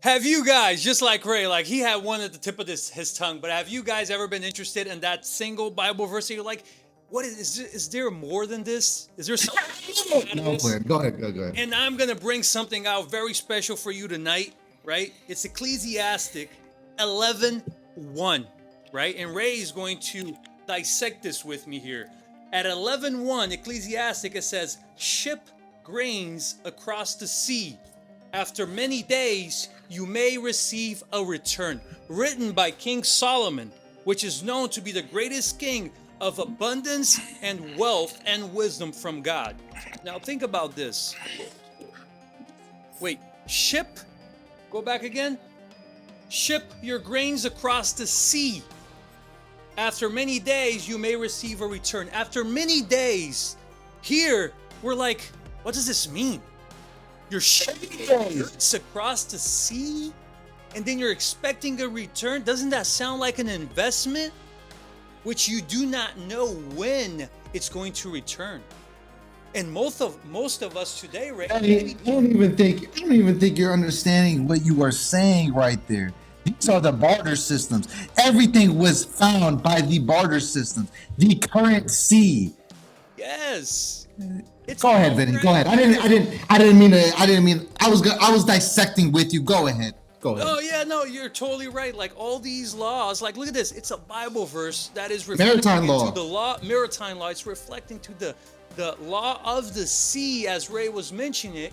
Have you guys, just like Ray, like he had one at the tip of his tongue, but have you guys ever been interested in that single Bible verse that you're like, what is there more than this? Is there something out of No, I'm this? playing. Go ahead. Go ahead. And I'm gonna bring something out very special for you tonight, right? It's Ecclesiastic 11:1, right? And Ray is going to dissect this with me here. At 11:1, Ecclesiastic, it says, "Ship grains across the sea. After many days, you may receive a return." Written by King Solomon, which is known to be the greatest king of abundance and wealth and wisdom from God. Now think about this. Wait, ship? Go back again. Ship your grains across the sea. After many days, you may receive a return. After many days, here, we're like, what does this mean? You're shipping goods across the sea, and then you're expecting a return? Doesn't that sound like an investment, which you do not know when it's going to return? And most of us today, right? I don't even think you're understanding what you are saying right there. These are the barter systems. Everything was found by the barter systems, the currency. Yes. Go ahead, Vinny. Go ahead. I didn't mean to. I was dissecting with you. Go ahead. Go ahead. Oh yeah, no, you're totally right. Like all these laws, like look at this. It's a Bible verse that is reflecting Maritime law. to the law, maritime law. It's reflecting to the law of the sea, as Ray was mentioning it,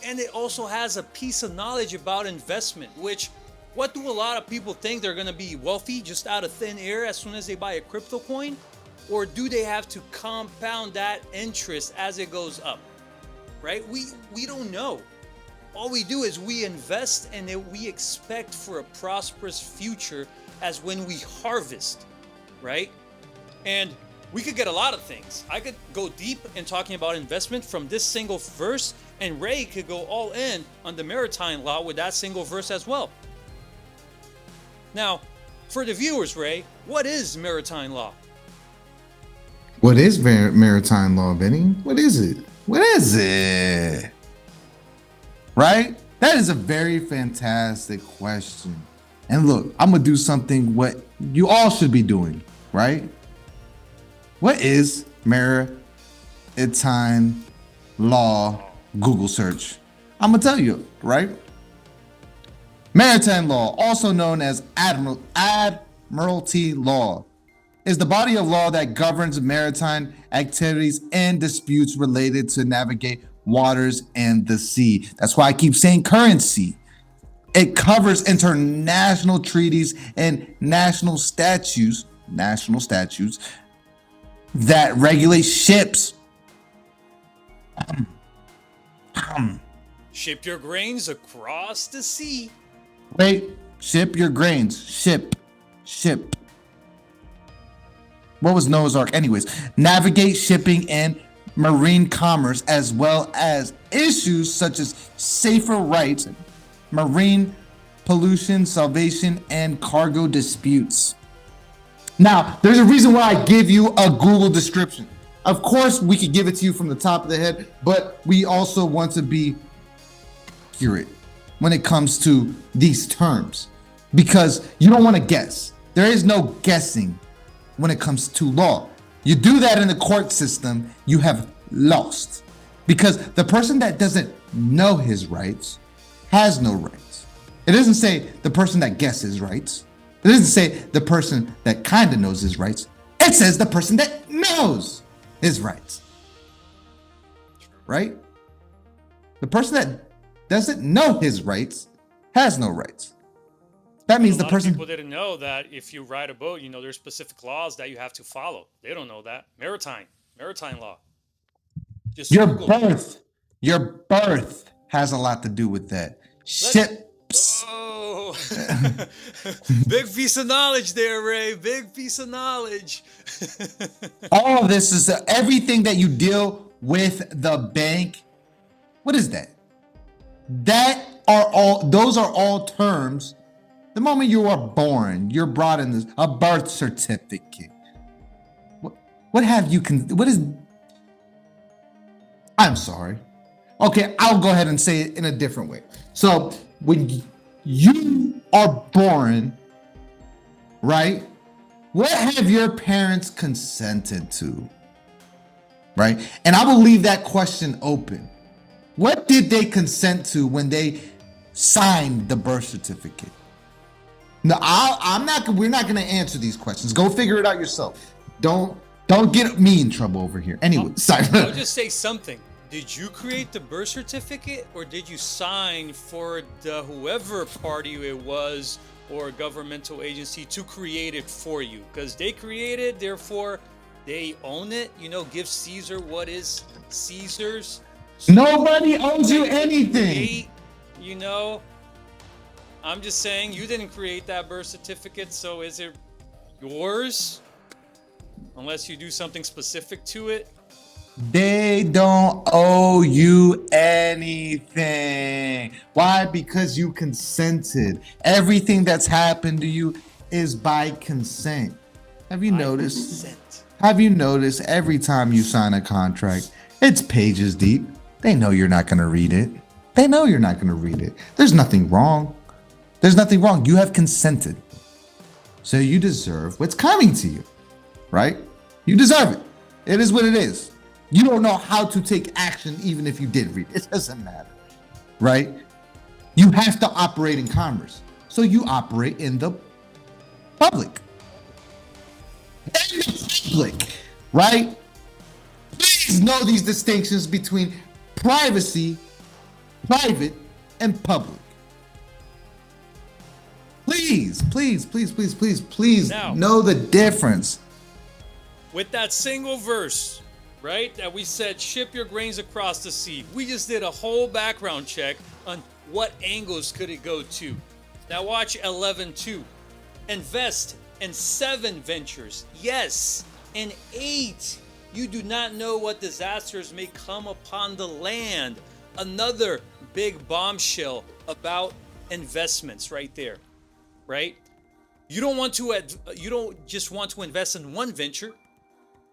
and it also has a piece of knowledge about investment. Which, what do a lot of people think? They're gonna be wealthy just out of thin air as soon as they buy a crypto coin, or do they have to compound that interest as it goes up? Right? We don't know. All we do is we invest and we expect for a prosperous future as when we harvest, right? And we could get a lot of things. I could go deep in talking about investment from this single verse, and Ray could go all in on the maritime law with that single verse as well. Now, for the viewers, Ray, what is maritime law? What is maritime law, Vinny? What is it? What is it? Right? That is a very fantastic question. And look, I'm gonna do something what you all should be doing, right? What is maritime law? Google search. I'm gonna tell you, right? Maritime law, also known as admiralty law, is the body of law that governs maritime activities and disputes related to navigate waters and the sea. That's why I keep saying currency. It covers international treaties and national statutes that regulate ships. Ship your grains across the sea. Wait, ship your grains. Ship. What was Noah's Ark? Anyways, navigate shipping and marine commerce, as well as issues such as safer rights, marine pollution, salvation, and cargo disputes. Now, there's a reason why I give you a Google description. Of course, we could give it to you from the top of the head, but we also want to be accurate when it comes to these terms, because you don't want to guess. There is no guessing when it comes to law. You do that in the court system, you have lost, because the person that doesn't know his rights has no rights. It doesn't say the person that guesses rights. It doesn't say the person that kind of knows his rights. It says the person that knows his rights. Right? The person that doesn't know his rights has no rights. That means the person. People didn't know that if you ride a boat, there's specific laws that you have to follow. They don't know that. Maritime law. Just your birth has a lot to do with that. Ships. Oh, big piece of knowledge there, Ray. Big piece of knowledge. All of this is everything that you deal with the bank. What is that? Those are all terms. The moment you are born, you're brought in a birth certificate. What have you? What is? I'm sorry. Okay, I'll go ahead and say it in a different way. So when you are born, right? What have your parents consented to? Right? And I will leave that question open. What did they consent to when they signed the birth certificate? No, I'm not. We're not going to answer these questions. Go figure it out yourself. Don't get me in trouble over here. Anyway, sorry. I'll just say something. Did you create the birth certificate, or did you sign for the whoever party it was or governmental agency to create it for you? Because they created, therefore they own it. You know, give Caesar what is Caesar's. So Nobody owes you anything. You know, I'm just saying you didn't create that birth certificate, so is it yours? Unless you do something specific to it. They don't owe you anything. Why? Because you consented. Everything that's happened to you is by consent. Have you noticed? Have you noticed every time you sign a contract, it's pages deep. They know you're not going to read it. They know you're not going to read it. There's nothing wrong. There's nothing wrong. You have consented. So you deserve what's coming to you, right? You deserve it. It is what it is. You don't know how to take action even if you did read it. It doesn't matter, right? You have to operate in commerce. So you operate in the public. In the public, right? Please know these distinctions between privacy, private, and public. Please Now, know the difference. With that single verse, right, that we said, ship your grains across the sea. We just did a whole background check on what angles could it go to. Now watch 11:2. Invest in 7 ventures. Yes, in 8. You do not know what disasters may come upon the land. Another big bombshell about investments right there, right? You don't just want to invest in one venture.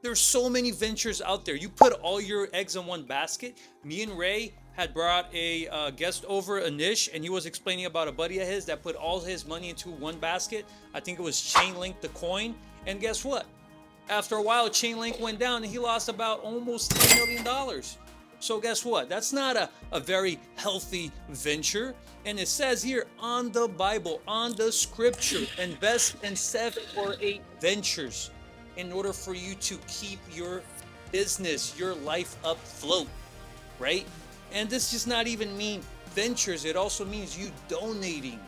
There's so many ventures out there. You put all your eggs in one basket. Me and Ray had brought a guest over, Anish, and he was explaining about a buddy of his that put all his money into one basket. I think it was Chainlink, the coin. And guess what? After a while, Chainlink went down and he lost about almost $10 million. So guess what? That's not a very healthy venture. And it says here on the Bible, on the scripture, invest in 7 or 8 ventures in order for you to keep your business, your life afloat, right? And this does not even mean ventures. It also means you donating,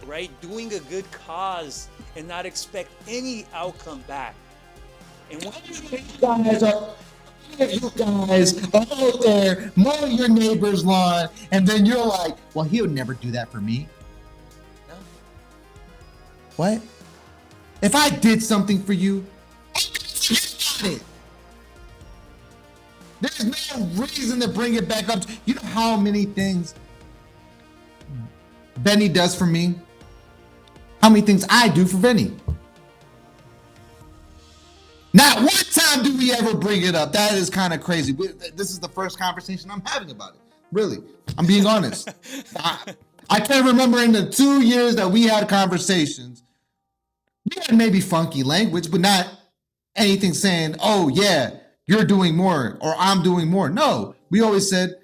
right? Doing a good cause and not expect any outcome back. And when you guys are out there mowing your neighbor's lawn, and then you're like, well, he would never do that for me. No. What? If I did something for you, it. There's no reason to bring it back up. You know how many things Benny does for me? How many things I do for Benny? Not one time do we ever bring it up. That is kind of crazy. This is the first conversation I'm having about it. Really. I'm being honest. I can't remember in the 2 years that we had conversations. We had maybe funky language, but not anything saying, oh yeah, you're doing more or I'm doing more. No, we always said,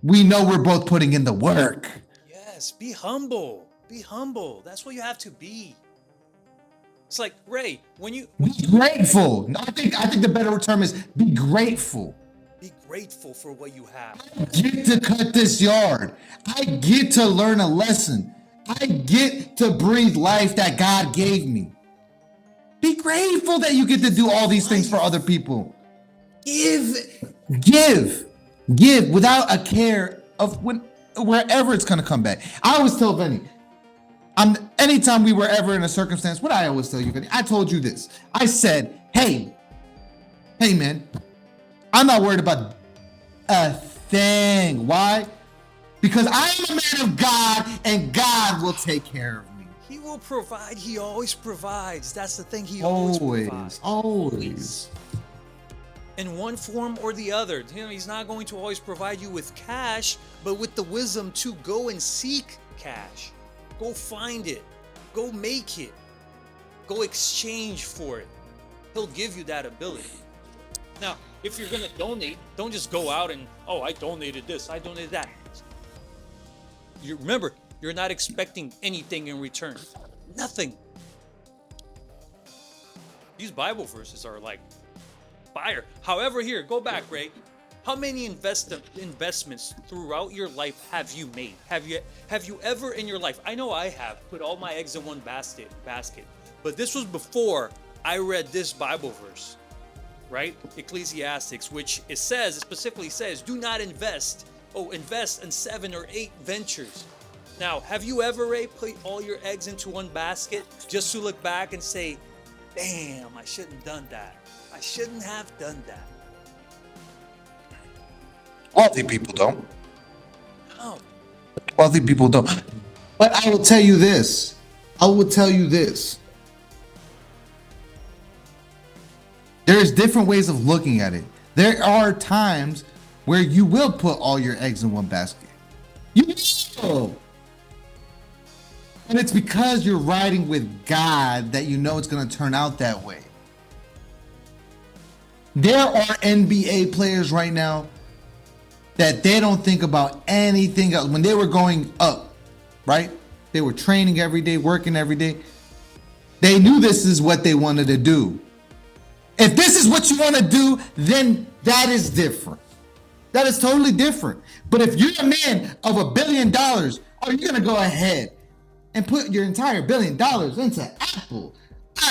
we know we're both putting in the work. Yes, be humble. Be humble. That's what you have to be. It's like, Ray, when you be grateful. I think the better term is be grateful. Be grateful for what you have. I get to cut this yard. I get to learn a lesson. I get to breathe life that God gave me. Be grateful that you get to do all these things for other people. Give without a care of wherever it's going to come back. I always tell Benny, anytime we were ever in a circumstance, what I always tell you, Benny, I told you this. I said, hey man, I'm not worried about a thing. Why? Because I am a man of God and God will take care of me. He will provide. He always provides. That's the thing. He always provides. Always. In one form or the other. He's not going to always provide you with cash, but with the wisdom to go and seek cash. Go find it. Go make it. Go exchange for it. He'll give you that ability. Now, if you're going to donate, don't just go out and, oh, I donated this, I donated that. Remember, you're not expecting anything in return. Nothing. These Bible verses are like fire. However, here, go back, Ray. How many investments throughout your life have you made? Have you ever in your life? I know I have put all my eggs in one basket. But this was before I read this Bible verse, right? Ecclesiastes, which it specifically says, do not invest in 7 or 8 ventures. Now, have you ever, Ray, put all your eggs into one basket just to look back and say, damn, I shouldn't have done that. I shouldn't have done that. Wealthy people don't. No. Wealthy people don't. But I will tell you this. There's different ways of looking at it. There are times where you will put all your eggs in one basket. You will. And it's because you're riding with God that you know it's going to turn out that way. There are NBA players right now that they don't think about anything else. When they were going up, right? They were training every day, working every day. They knew this is what they wanted to do. If this is what you want to do, then that is different. That is totally different. But if you're a man of $1 billion, are you going to go ahead and put your entire $1 billion into Apple?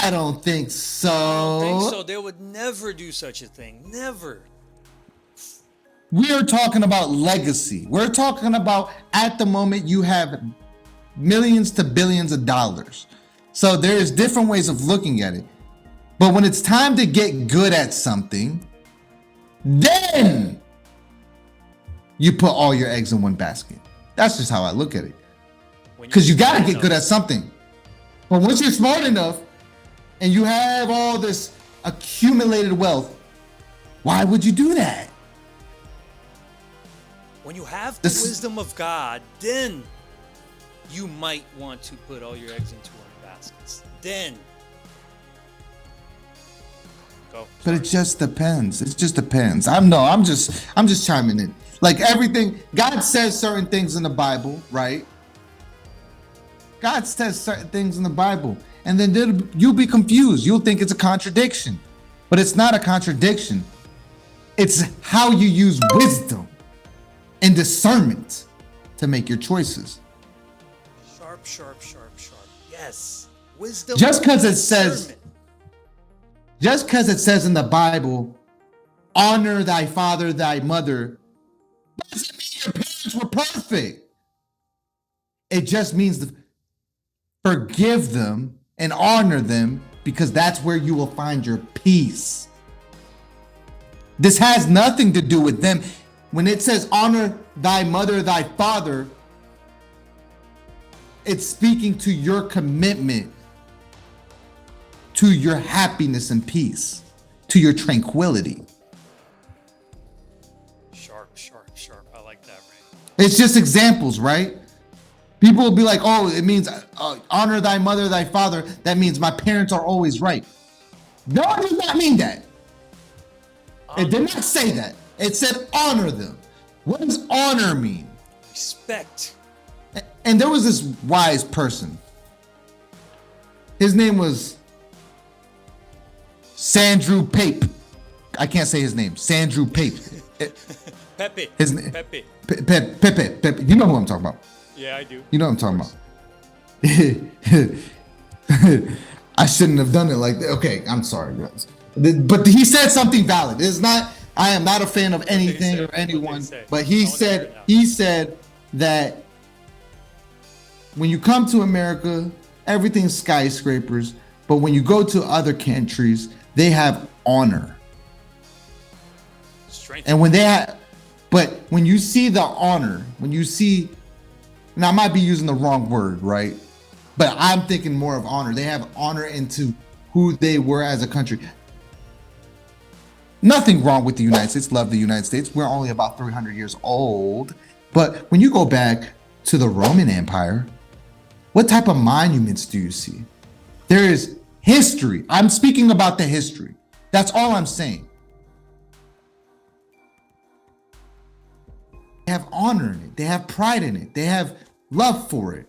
I don't think so. I don't think so. They would never do such a thing. Never. We are talking about legacy. We're talking about, at the moment, you have millions to billions of dollars. So there's different ways of looking at it. But when it's time to get good at something, then you put all your eggs in one basket. That's just how I look at it. Because you got to get good at something. But once you're smart enough and you have all this accumulated wealth, why would you do that? When you have the wisdom of God, then you might want to put all your eggs into one basket. Then. Go. But it just depends. It just depends. I'm just chiming in. Like everything, God says certain things in the Bible, right? God says certain things in the Bible, and then you'll be confused. You'll think it's a contradiction, but it's not a contradiction. It's how you use wisdom and discernment to make your choices. Sharp. Yes. Wisdom. Just because it says in the Bible, honor thy father, thy mother, doesn't mean your parents were perfect. It just means to forgive them and honor them, because that's where you will find your peace. This has nothing to do with them. When it says honor thy mother, thy father, it's speaking to your commitment to your happiness and peace, to your tranquility. Sharp. I like that, Ray. It's just examples, right? People will be like, oh, it means honor thy mother, thy father. That means my parents are always right. No, it does not mean that. It did not say that. It said honor them. What does honor mean? Respect. And there was this wise person. His name was Sandrew Pape. I can't say his name. Sandrew Pape. Pepe. His name. Pepe. Pepe. You know who I'm talking about. Yeah, I do. You know what I'm talking about. I shouldn't have done it like that. Okay, I'm sorry, guys. But he said something valid. It's not. I am not a fan of anything or anyone. But he said that when you come to America, everything's skyscrapers. But when you go to other countries, they have honor. Strength. And when you see the honor, and I might be using the wrong word, right? But I'm thinking more of honor. They have honor into who they were as a country. Nothing wrong with the United States. Love the United States. We're only about 300 years old. But when you go back to the Roman Empire? What type of monuments do you see? There is history. I'm speaking about the history. That's all I'm saying. They have honor in it. They have pride in it. They have love for it.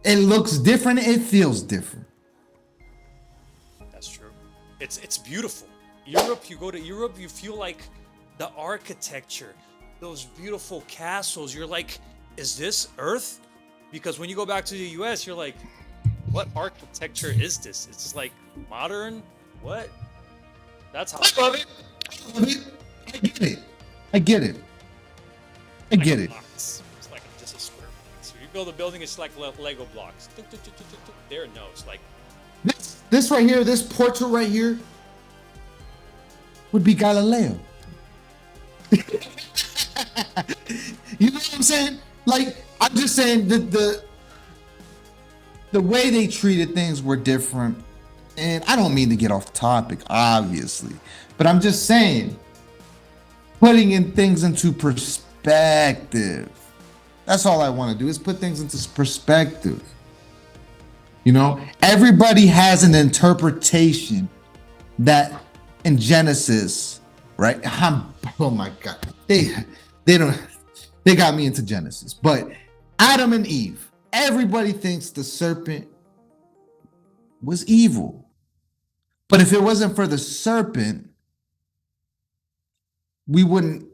It looks different. It feels different. That's true. It's beautiful. Europe, you go to Europe, you feel like the architecture, those beautiful castles. You're like, is this Earth? Because when you go back to the US, you're like, what architecture is this? It's like modern? What? That's how I love it. I love it. I get it. I get it. I get it. It's like just a square box. So you build a building, it's like Lego blocks. There, no, it's like This right here, this portrait right here, would be Galileo. You know what I'm saying? Like, I'm just saying that the way they treated things were different. And I don't mean to get off topic, obviously, but I'm just saying, putting in things into perspective. That's all I want to do, is put things into perspective. You know, everybody has an interpretation that in Genesis, right? Oh my God, they got me into Genesis, but Adam and Eve, everybody thinks the serpent was evil. But if it wasn't for the serpent, we wouldn't